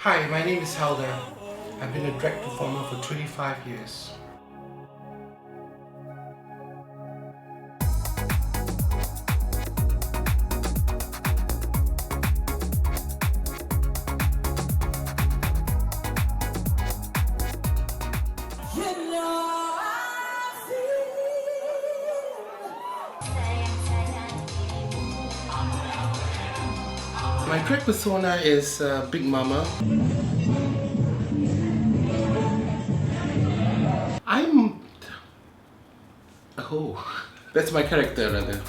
Hi, my name is Helder. I've been a drag performer for 25 years. My drag persona is Big Mama. That's my character rather.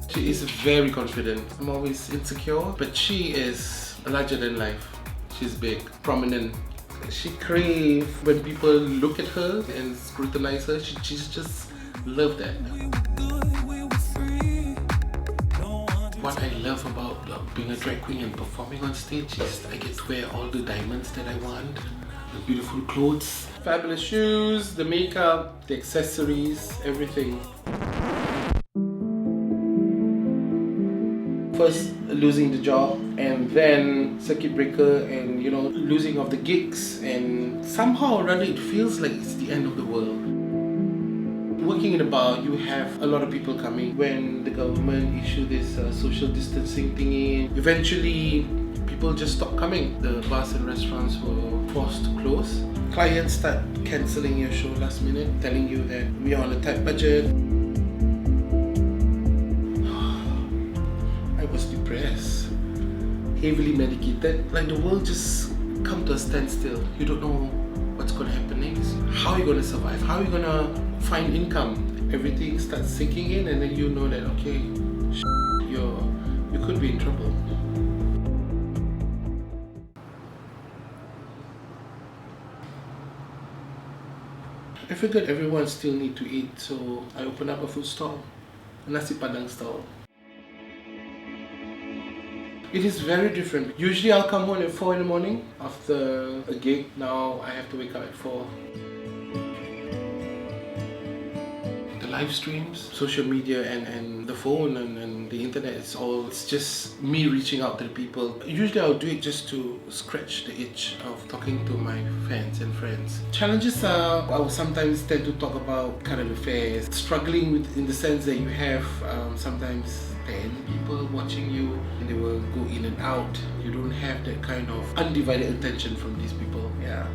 She is very confident. I'm always insecure, but she is larger than life. She's big, prominent. She craves when people look at her and scrutinize her. She just loves that. What I love about being a drag queen and performing on stage is I get to wear all the diamonds that I want, the beautiful clothes, fabulous shoes, the makeup, the accessories, everything. First losing the job, and then circuit breaker, and losing of the gigs, and somehow or other it feels like it's the end of the world. Working in a bar, you have a lot of people coming. When the government issued this social distancing thingy, eventually people just stopped coming. The bars and restaurants were forced to close. Clients start cancelling your show last minute, telling you that we are on a tight budget. I was depressed, heavily medicated. Like the world just come to a standstill. You don't know what's going to happen next. How are you going to survive? How are you going to find income? Everything starts sinking in, and then you know that okay, you could be in trouble. I figured everyone still need to eat, so I opened up a food stall, a nasi padang stall. It is very different. Usually I'll come home at 4 in the morning after a gig. Now I have to wake up at 4. The live streams, social media and the phone and the internet, it's just me reaching out to the people. Usually I'll do it just to scratch the itch of talking to my fans and friends. Challenges are, I will sometimes tend to talk about current affairs, struggling with, in the sense that you have sometimes 10 people watching you and they will go in and out. You don't have that kind of undivided attention from these people. Yeah.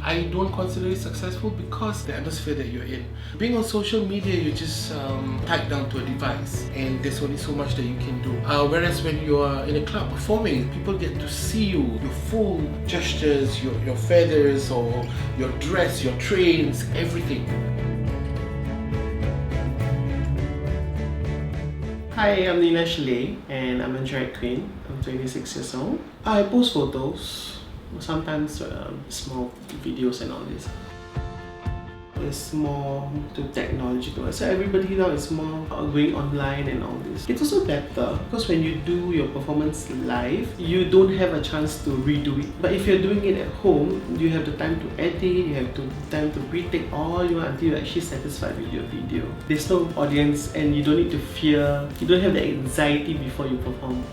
I don't consider it successful because the atmosphere that you're in. Being on social media, you're just tied down to a device, and there's only so much that you can do. Whereas when you are in a club performing, people get to see you, your full gestures, your feathers, or your dress, your trains, everything. Hi, I'm Nina Shilay, and I'm a drag queen. I'm 26 years old. I post photos, sometimes small videos and all this. It's more to technology. So everybody now is more going online and all this. It's also better because when you do your performance live, you don't have a chance to redo it. But if you're doing it at home, you have the time to edit, you have the time to retake all you want until you're actually satisfied with your video. There's no audience and you don't need to fear, you don't have the anxiety before you perform.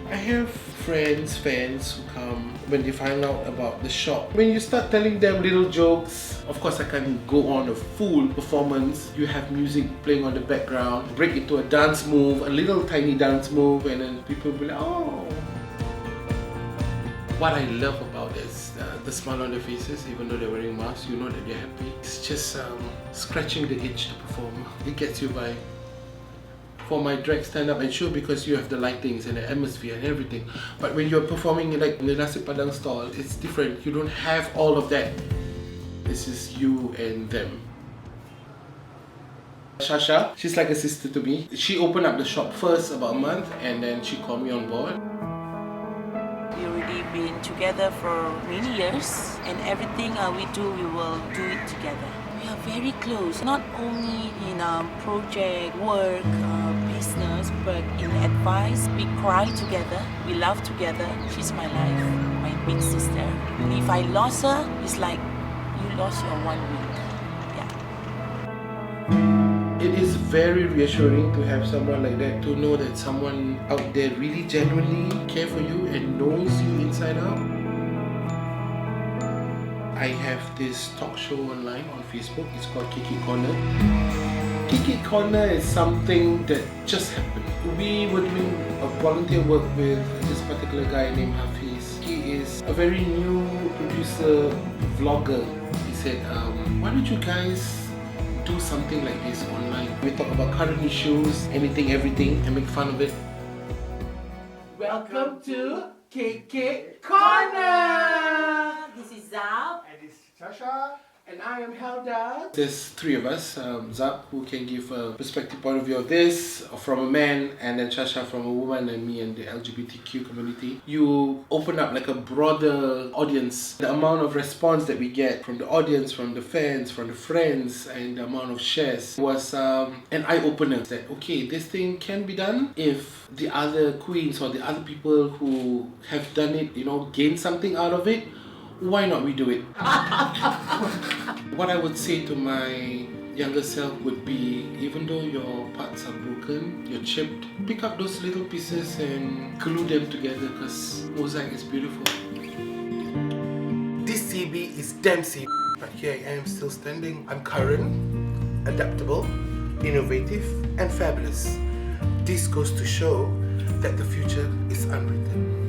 I have friends, fans who come when they find out about the shop. When you start telling them little jokes, of course I can't go on a full performance. You have music playing on the background, break into a dance move, a little tiny dance move, and then people will be like, oh. What I love about is the smile on their faces, even though they're wearing masks, you know that they're happy. It's just scratching the itch to perform. It gets you by. For my drag stand-up and show, because you have the lightings and the atmosphere and everything. But when you're performing like in the nasi padang stall, it's different. You don't have all of that. This is you and them. Shasha, she's like a sister to me. She opened up the shop first about a month, and then she called me on board. We've already been together for many years, and everything we do, we will do it together. We are very close, not only in project, work, business, but in advice. We cry together, we laugh together. She's my life, my big sister. And if I lost her, it's like you lost your 1 week. Yeah. It is very reassuring to have someone like that, to know that someone out there really genuinely care for you and knows you inside out. I have this talk show online on Facebook. It's called Kiki Corner. Kiki Corner is something that just happened. We were doing a volunteer work with this particular guy named Hafiz. He is a very new producer, vlogger. He said, why don't you guys do something like this online? We talk about current issues, anything, everything, and make fun of it. Welcome to Kiki Corner! This is Zab. And it's Sasha. And I am Helda. There's three of us, Zab, who can give a perspective point of view of this from a man, and then Shasha from a woman, and me and the LGBTQ community. You open up like a broader audience. The amount of response that we get from the audience, from the fans, from the friends, and the amount of shares was an eye-opener that, okay, this thing can be done if the other queens or the other people who have done it, you know, gain something out of it. Why not we do it? What I would say to my younger self would be, even though your parts are broken, you're chipped, pick up those little pieces and glue them together, because mosaic is beautiful. This CB is damn CB, but here I am still standing. I'm current, adaptable, innovative, and fabulous. This goes to show that the future is unwritten.